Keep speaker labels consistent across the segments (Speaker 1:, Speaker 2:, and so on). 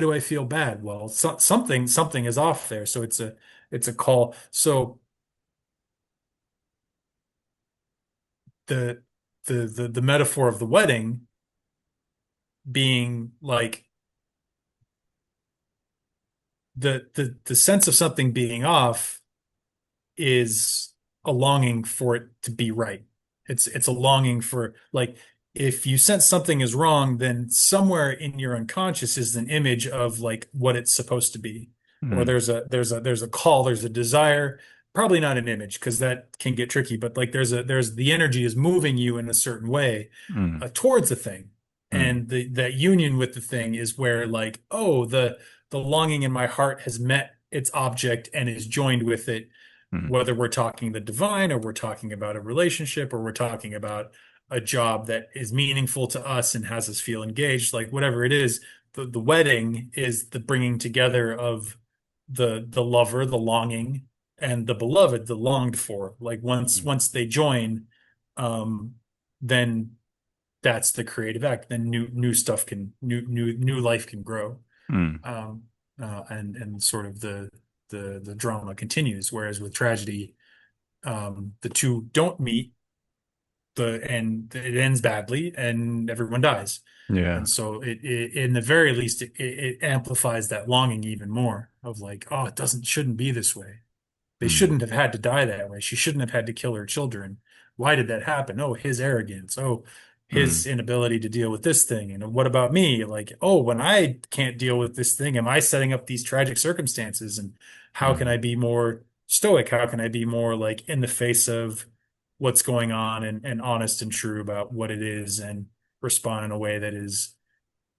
Speaker 1: do I feel bad? Well, something is off there. So it's a call. So the the metaphor of the wedding being like the sense of something being off is a longing for it to be right. It's a longing for like if you sense something is wrong, then somewhere in your unconscious is an image of like what it's supposed to be. Or
Speaker 2: Mm,
Speaker 1: there's a call, there's a desire, probably not an image because that can get tricky, but like there's the energy is moving you in a certain way
Speaker 2: mm,
Speaker 1: towards a thing.
Speaker 2: mm,
Speaker 1: And that union with the thing is where like, oh, the longing in my heart has met its object and is joined with it,
Speaker 2: mm,
Speaker 1: whether we're talking the divine or we're talking about a relationship or we're talking about a job that is meaningful to us and has us feel engaged, like whatever it is, the wedding is the bringing together of the lover, the longing, and the beloved, the longed for. Like
Speaker 2: mm,
Speaker 1: once they join, um, then that's the creative act. Then new stuff can new life can grow.
Speaker 2: mm,
Speaker 1: Um, and sort of the drama continues. Whereas with tragedy, the two don't meet, and it ends badly, and everyone dies.
Speaker 2: yeah.
Speaker 1: And so in the very least, it amplifies that longing even more of like, oh, it doesn't shouldn't be this way. They
Speaker 2: Mm,
Speaker 1: shouldn't have had to die that way. She shouldn't have had to kill her children. Why did that happen? Oh, his arrogance. Oh,
Speaker 2: mm,
Speaker 1: his inability to deal with this thing. And what about me? Like, oh, when I can't deal with this thing, am I setting up these tragic circumstances? And how can
Speaker 2: mm,
Speaker 1: I be more stoic? How can I be more like in the face of what's going on and honest and true about what it is and respond in a way that is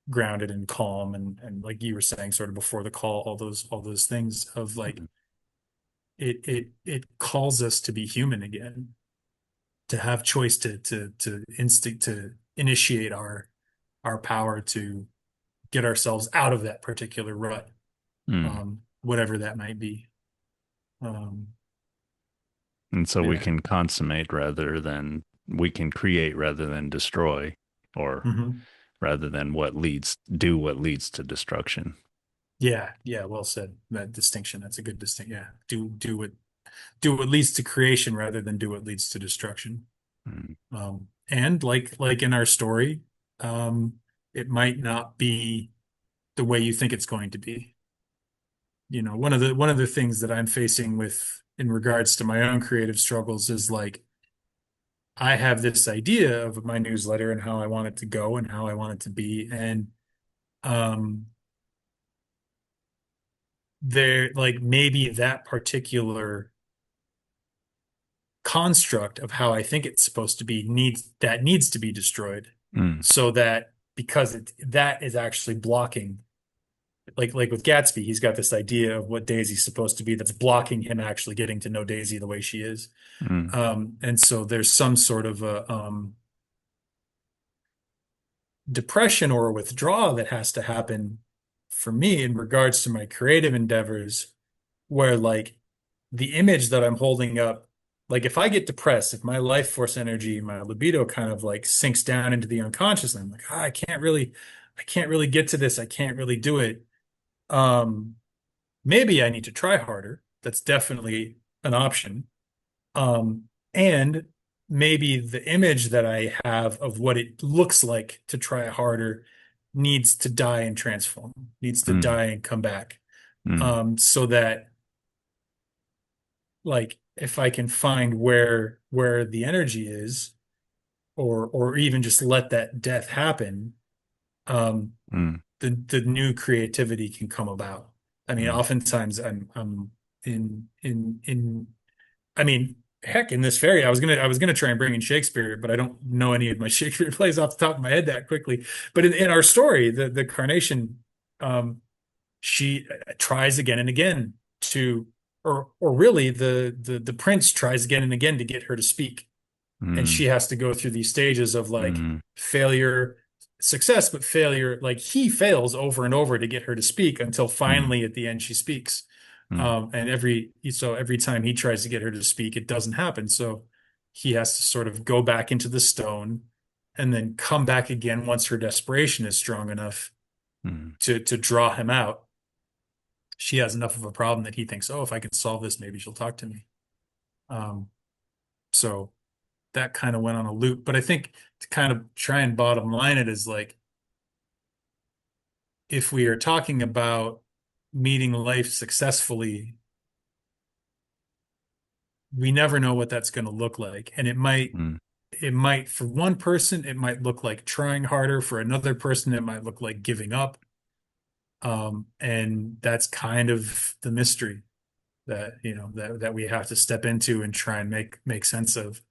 Speaker 1: grounded and calm and like you were saying sort of before the call, all those things of like
Speaker 2: mm,
Speaker 1: it calls us to be human again, to have choice, to instinct, to initiate our power to get ourselves out of that particular rut,
Speaker 2: mm.
Speaker 1: whatever that might be. Um,
Speaker 2: And so we
Speaker 1: yeah.
Speaker 2: can consummate rather than we can create rather than destroy, or
Speaker 1: hmm
Speaker 2: rather than what leads to destruction.
Speaker 1: Yeah. Yeah. Well said. That distinction. That's a good distinction. Yeah. Do what leads to creation rather than do what leads to destruction.
Speaker 2: Mm,
Speaker 1: And like in our story, it might not be the way you think it's going to be. You know, one of the things that I'm facing with in regards to my own creative struggles is like I have this idea of my newsletter and how I want it to go and how I want it to be. And um there like maybe that particular construct of how I think it's supposed to be needs to be destroyed
Speaker 2: mm,
Speaker 1: so that because that is actually blocking like with Gatsby, he's got this idea of what Daisy's supposed to be that's blocking him actually getting to know Daisy the way she is.
Speaker 2: mm,
Speaker 1: And so there's some sort of a depression or a withdrawal that has to happen for me in regards to my creative endeavors, where like the image that I'm holding up, like if I get depressed, if my life force energy, my libido kind of like sinks down into the unconscious, and I'm like, "Ah, I can't really get to this. I can't really do it. Um, maybe I need to try harder. That's definitely an option. And maybe the image that I have of what it looks like to try harder needs to die and transform, needs to
Speaker 2: mm,
Speaker 1: die and come back.
Speaker 2: mm,
Speaker 1: So that like if I can find where the energy is, or even just let that death happen, um,
Speaker 2: mm,
Speaker 1: the new creativity can come about. I mean,
Speaker 2: mm,
Speaker 1: oftentimes I'm in I mean, heck, in this fairy, I was gonna try and bring in Shakespeare, but I don't know any of my Shakespeare plays off the top of my head that quickly. But in our story, the Carnation, um, she tries again and again to, or really the prince tries again and again to get her to speak, and she
Speaker 2: mm,
Speaker 1: has to go through these stages of like
Speaker 2: mm,
Speaker 1: failure, success, but failure. Like he fails over and over to get her to speak until
Speaker 2: mm,
Speaker 1: finally at the end she speaks.
Speaker 2: mm,
Speaker 1: And every time he tries to get her to speak, it doesn't happen. So he has to sort of go back into the stone and then come back again once her desperation is strong enough
Speaker 2: Mm.
Speaker 1: to draw him out. She has enough of a problem that he thinks, oh, if I can solve this, maybe she'll talk to me. Um, so that kind of went on a loop. But I think to kind of try and bottom line it is like, if we are talking about meeting life successfully, we never know what that's going to look like. And
Speaker 2: Mm.
Speaker 1: it might, for one person, it might look like trying harder. For another person, it might look like giving up. And that's kind of the mystery that, that we have to step into and try and make sense of.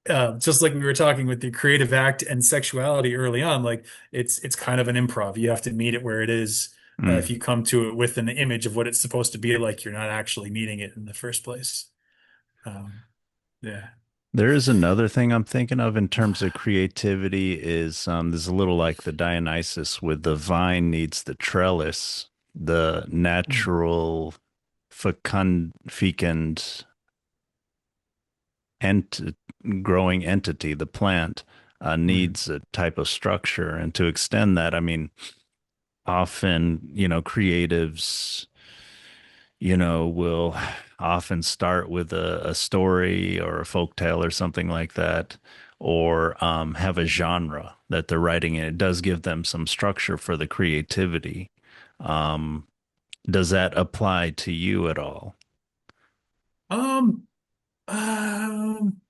Speaker 1: Just like we were talking with the creative act and sexuality early on, like it's kind of an improv. You have to meet it where it is. If
Speaker 2: Mm.
Speaker 1: you come to it with an image of what it's supposed to be like, you're not actually meeting it in the first place. Um, yeah.
Speaker 2: There is another thing I'm thinking of in terms of creativity is there's a little like the Dionysus with the vine needs the trellis, the
Speaker 1: Mm,
Speaker 2: natural fecund ent growing entity, the plant,
Speaker 1: mm,
Speaker 2: needs a type of structure. And to extend that, I mean, often, creatives, will often start with a story or a folktale or something like that, or have a genre that they're writing in. It does give them some structure for the creativity. Um, does that apply to you at all?
Speaker 1: Um, um,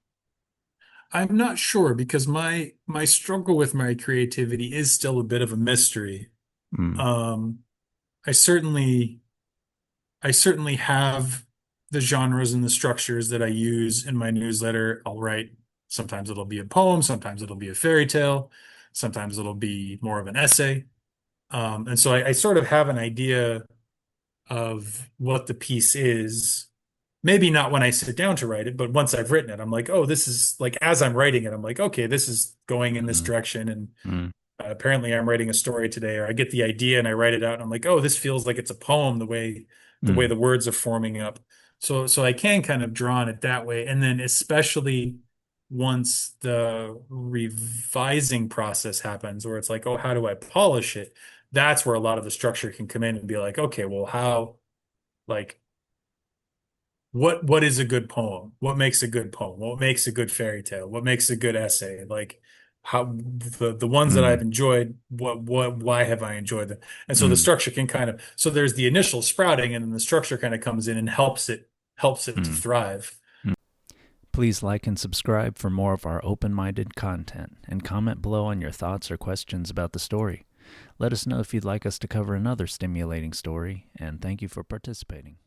Speaker 1: I'm not sure because my struggle with my creativity is still a bit of a mystery.
Speaker 2: Mm.
Speaker 1: Um, I certainly I certainly have the genres and the structures that I use in my newsletter. I'll write, sometimes it'll be a poem, sometimes it'll be a fairy tale, sometimes it'll be more of an essay. And so I sort of have an idea of what the piece is. Maybe not when I sit down to write it, but once I've written it, I'm like, oh, this is like, as I'm writing it, I'm like, okay, this is going in this
Speaker 2: Mm.
Speaker 1: direction. And
Speaker 2: Mm.
Speaker 1: apparently I'm writing a story today, or I get the idea and I write it out and I'm like, oh, this feels like it's a poem the way
Speaker 2: Mm.
Speaker 1: the words are forming up. So I can kind of draw on it that way. And then especially once the revising process happens, where it's like, oh, how do I polish it? That's where a lot of the structure can come in and be like, okay, well, like what is a good poem? What makes a good poem? What makes a good fairy tale? What makes a good essay? Like how the ones that I've
Speaker 2: Mm.
Speaker 1: enjoyed, why have I enjoyed them? And so the
Speaker 2: Mm.
Speaker 1: structure can kind of, so there's the initial sprouting and then the structure kind of comes in and helps it to
Speaker 2: Mm.
Speaker 1: thrive.
Speaker 2: Mm.
Speaker 3: Please like and subscribe for more of our open-minded content and comment below on your thoughts or questions about the story. Let us know if you'd like us to cover another stimulating story, and thank you for participating.